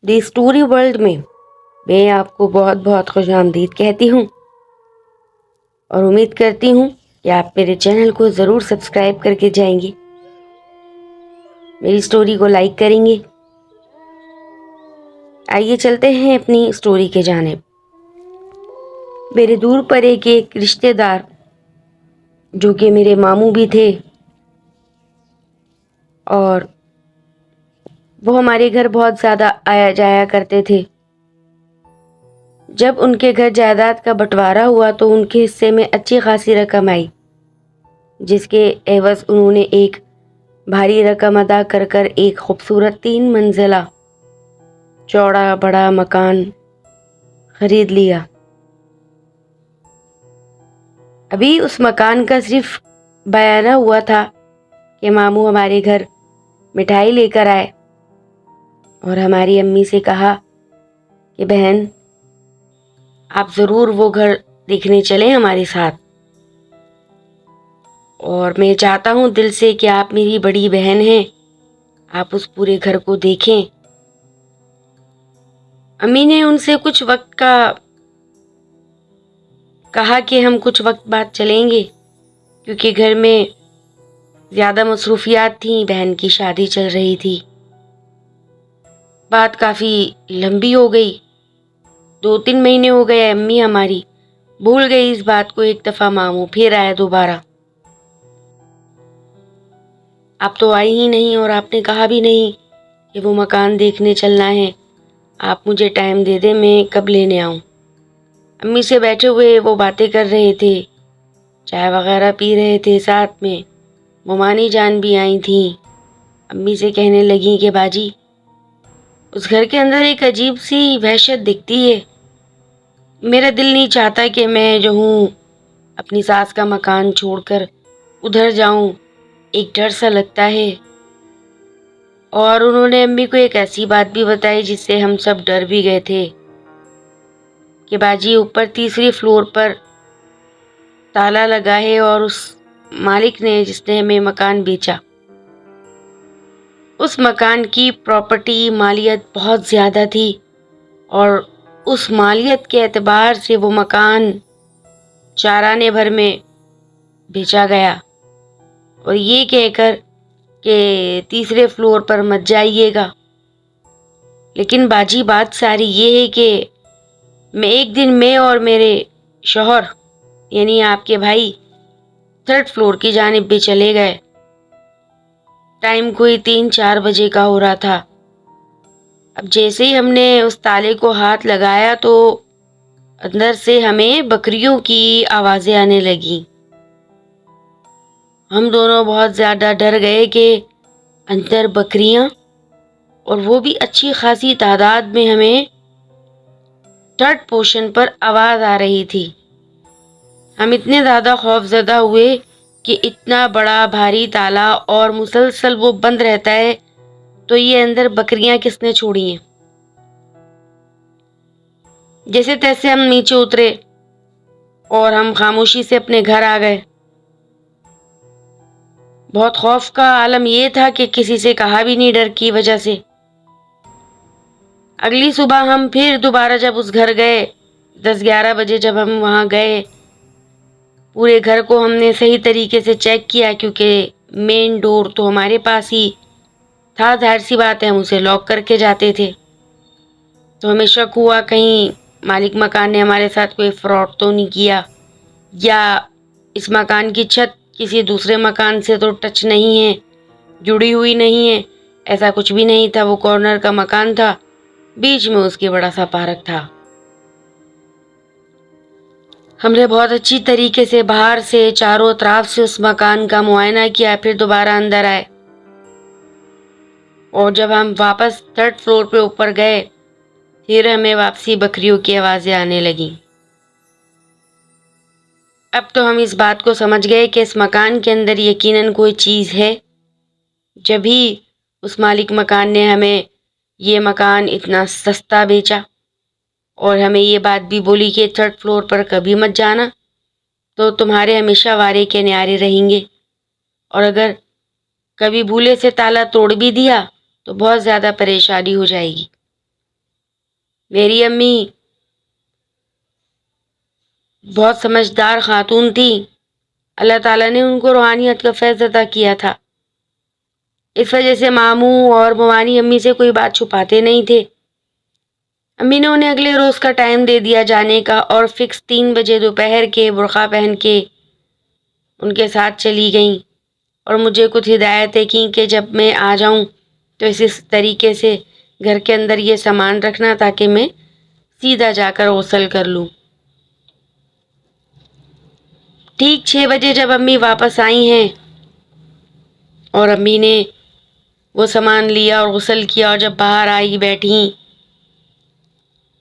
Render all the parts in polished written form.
The story world میں میں آپ کو بہت بہت خوش آمدید کہتی ہوں اور امید کرتی ہوں کہ آپ میرے چینل کو ضرور سبسکرائب کر کے جائیں گے، میری اسٹوری کو لائک کریں گے۔ آئیے چلتے ہیں اپنی اسٹوری کے جانب۔ میرے دور پر ایک رشتے دار جو کہ میرے ماموں بھی تھے اور وہ ہمارے گھر بہت زیادہ آیا جایا کرتے تھے۔ جب ان کے گھر جائیداد کا بٹوارا ہوا تو ان کے حصے میں اچھی خاصی رقم آئی، جس کے عوض انہوں نے ایک بھاری رقم ادا کر کر ایک خوبصورت 3 منزلہ چوڑا بڑا مکان خرید لیا۔ ابھی اس مکان کا صرف بیانہ ہوا تھا کہ ماموں ہمارے گھر مٹھائی لے کر آئے اور ہماری امی سے کہا کہ بہن آپ ضرور وہ گھر دیکھنے چلیں ہمارے ساتھ، اور میں چاہتا ہوں دل سے کہ آپ میری بڑی بہن ہیں، آپ اس پورے گھر کو دیکھیں۔ امی نے ان سے کچھ وقت کا کہا کہ ہم کچھ وقت بعد چلیں گے، کیونکہ گھر میں زیادہ مصروفیات تھیں، بہن کی شادی چل رہی تھی۔ بات کافی لمبی ہو گئی، 2-3 مہینے ہو گئے، امی ہماری بھول گئی اس بات کو۔ ایک دفعہ ماموں پھر آئے دوبارہ، آپ تو آئی ہی نہیں اور آپ نے کہا بھی نہیں کہ وہ مکان دیکھنے چلنا ہے، آپ مجھے ٹائم دے دیں، میں کب لینے آؤں۔ امی سے بیٹھے ہوئے وہ باتیں کر رہے تھے، چائے وغیرہ پی رہے تھے ساتھ میں۔ ممانی جان بھی آئی تھیں، امی سے کہنے لگیں کہ باجی اس گھر کے اندر ایک عجیب سی وحشت دکھتی ہے، میرا دل نہیں چاہتا کہ میں جو ہوں اپنی ساس کا مکان چھوڑ کر ادھر جاؤں، ایک ڈر سا لگتا ہے۔ اور انہوں نے امی کو ایک ایسی بات بھی بتائی جس سے ہم سب ڈر بھی گئے تھے کہ باجی اوپر 3 فلور پر تالا لگا ہے اور اس مالک نے جس نے ہمیں مکان بیچا، اس مکان کی پراپرٹی مالیت بہت زیادہ تھی، اور اس مالیت کے اعتبار سے وہ مکان 4 آنے بھر میں بیچا گیا، اور یہ کہہ کر کہ 3 فلور پر مت جائیے گا۔ لیکن باجی بات ساری یہ ہے کہ ایک دن میں اور میرے شوہر یعنی آپ کے بھائی 3rd فلور کی جانب بھی چلے گئے۔ ٹائم کوئی 3-4 بجے کا ہو رہا تھا۔ اب جیسے ہی ہم نے اس تالے کو ہاتھ لگایا تو اندر سے ہمیں بکریوں کی آوازیں آنے لگیں۔ ہم دونوں بہت زیادہ ڈر گئے کہ اندر بکریاں، اور وہ بھی اچھی خاصی تعداد میں، ہمیں 3rd پورشن پر آواز آ رہی تھی۔ ہم اتنے زیادہ خوف زدہ ہوئے کہ اتنا بڑا بھاری تالا اور مسلسل وہ بند رہتا ہے تو یہ اندر بکریاں کس نے چھوڑی ہیں۔ جیسے تیسے ہم نیچے اترے اور ہم خاموشی سے اپنے گھر آ گئے۔ بہت خوف کا عالم یہ تھا کہ کسی سے کہا بھی نہیں ڈر کی وجہ سے۔ اگلی صبح ہم پھر دوبارہ جب اس گھر گئے، 10-11 بجے جب ہم وہاں گئے، پورے گھر کو ہم نے صحیح طریقے سے چیک کیا، کیونکہ مین ڈور تو ہمارے پاس ہی تھا، ظاہر سی بات ہے ہم اسے لاک کر کے جاتے تھے۔ تو ہمیں شک ہوا کہیں مالک مکان نے ہمارے ساتھ کوئی فراڈ تو نہیں کیا، یا اس مکان کی چھت کسی دوسرے مکان سے تو ٹچ نہیں ہے، جڑی ہوئی نہیں ہے۔ ایسا کچھ بھی نہیں تھا، وہ کارنر کا مکان تھا، بیچ میں اس کے بڑا سا پارک تھا۔ ہم نے بہت اچھی طریقے سے باہر سے چاروں اطراف سے اس مکان کا معائنہ کیا، پھر دوبارہ اندر آئے، اور جب ہم واپس 3rd فلور پہ اوپر گئے پھر ہمیں واپسی بکریوں کی آوازیں آنے لگیں۔ اب تو ہم اس بات کو سمجھ گئے کہ اس مکان کے اندر یقیناً کوئی چیز ہے، جبھی اس مالک مکان نے ہمیں یہ مکان اتنا سستا بیچا، اور ہمیں یہ بات بھی بولی کہ 3rd فلور پر کبھی مت جانا، تو تمہارے ہمیشہ وارے کے نیارے رہیں گے، اور اگر کبھی بھولے سے تالا توڑ بھی دیا تو بہت زیادہ پریشانی ہو جائے گی۔ میری امی بہت سمجھدار خاتون تھی، اللہ تعالیٰ نے ان کو روحانیت کا فیض عطا کیا تھا، اس وجہ سے ماموں اور موانی امی سے کوئی بات چھپاتے نہیں تھے۔ امی نے انہیں اگلے روز کا ٹائم دے دیا جانے کا، اور فکس 3 بجے دوپہر کے برقع پہن کے ان کے ساتھ چلی گئیں، اور مجھے کچھ ہدایتیں کیں کہ جب میں آ جاؤں تو اسی طریقے سے گھر کے اندر یہ سامان رکھنا تاکہ میں سیدھا جا کر غسل کر لوں۔ ٹھیک 6 بجے جب امی واپس آئی ہیں اور امی نے وہ سامان لیا اور غسل کیا، اور جب باہر آئی بیٹھیں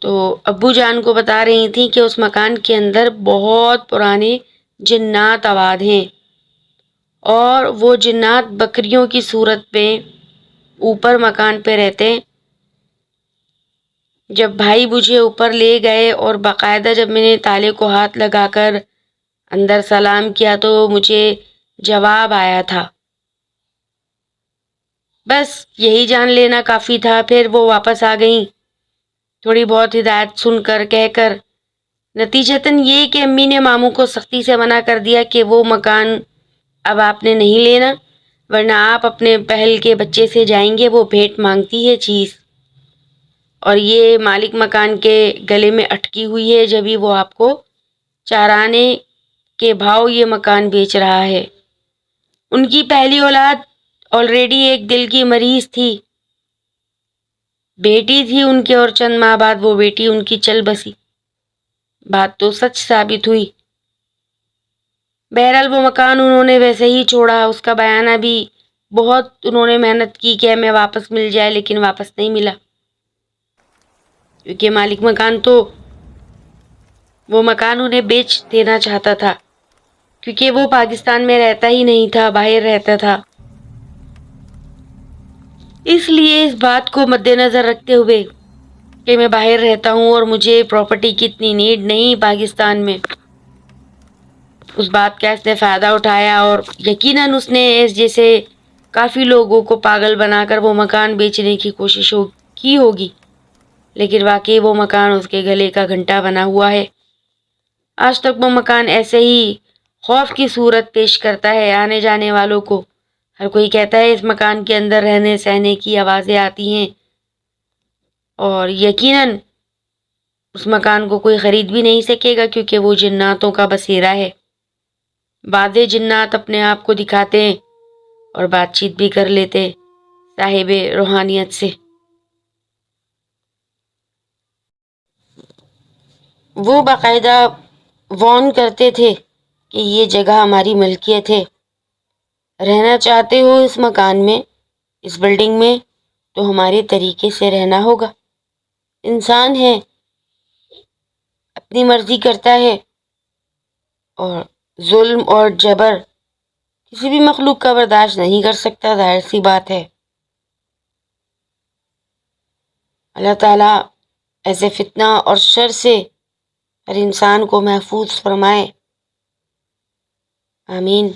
تو ابو جان کو بتا رہی تھیں کہ اس مکان کے اندر بہت پرانے جنات آباد ہیں، اور وہ جنات بکریوں کی صورت میں اوپر مکان پہ رہتے ہیں۔ جب بھائی مجھے اوپر لے گئے اور باقاعدہ جب میں نے تالے کو ہاتھ لگا کر اندر سلام کیا تو مجھے جواب آیا تھا۔ بس یہی جان لینا کافی تھا۔ پھر وہ واپس آ گئیں تھوڑی بہت ہدایت سن کر کہہ کر، نتیجتاً یہ کہ امی نے ماموں کو سختی سے منع کر دیا کہ وہ مکان اب آپ نے نہیں لینا، ورنہ آپ اپنے پہل کے بچے سے جائیں گے، وہ بھیٹ مانگتی ہے چیز، اور یہ مالک مکان کے گلے میں اٹکی ہوئی ہے جبھی وہ آپ کو 4 آنے کے بھاؤ یہ مکان بیچ رہا ہے۔ ان کی پہلی اولاد آلریڈی ایک دل کی مریض تھی، بیٹی تھی ان کے، اور چند ماہ بعد وہ بیٹی ان کی چل بسی۔ بات تو سچ ثابت ہوئی۔ بہرحال وہ مکان انہوں نے ویسے ہی چھوڑا، اس کا بیانہ بھی بہت انہوں نے محنت کی کہ ہمیں واپس مل جائے، لیکن واپس نہیں ملا، کیونکہ مالک مکان تو وہ مکان انہیں بیچ دینا چاہتا تھا، کیونکہ وہ پاکستان میں رہتا ہی نہیں تھا، باہر رہتا تھا۔ اس لیے اس بات کو مد نظر رکھتے ہوئے کہ میں باہر رہتا ہوں اور مجھے پراپرٹی کی اتنی نیڈ نہیں پاکستان میں، اس بات کا اس نے فائدہ اٹھایا، اور یقیناً اس نے اس جیسے کافی لوگوں کو پاگل بنا کر وہ مکان بیچنے کی کوشش کی ہوگی، لیکن واقعی وہ مکان اس کے گلے کا گھنٹا بنا ہوا ہے۔ آج تک وہ مکان ایسے ہی خوف کی صورت پیش کرتا ہے آنے جانے والوں کو۔ ہر کوئی کہتا ہے اس مکان کے اندر رہنے سہنے کی آوازیں آتی ہیں، اور یقیناً اس مکان کو کوئی خرید بھی نہیں سکے گا، کیونکہ وہ جناتوں کا بسیرا ہے۔ بعض جنات اپنے آپ کو دکھاتے ہیں اور بات چیت بھی کر لیتے صاحب روحانیت سے۔ وہ باقاعدہ وارن کرتے تھے کہ یہ جگہ ہماری ملکیت ہے، رہنا چاہتے ہو اس مکان میں، اس بلڈنگ میں، تو ہمارے طریقے سے رہنا ہوگا۔ انسان ہے، اپنی مرضی کرتا ہے، اور ظلم اور جبر کسی بھی مخلوق کا برداشت نہیں کر سکتا، ظاہر سی بات ہے۔ اللہ تعالیٰ ایسے فتنہ اور شر سے ہر انسان کو محفوظ فرمائے، آمین۔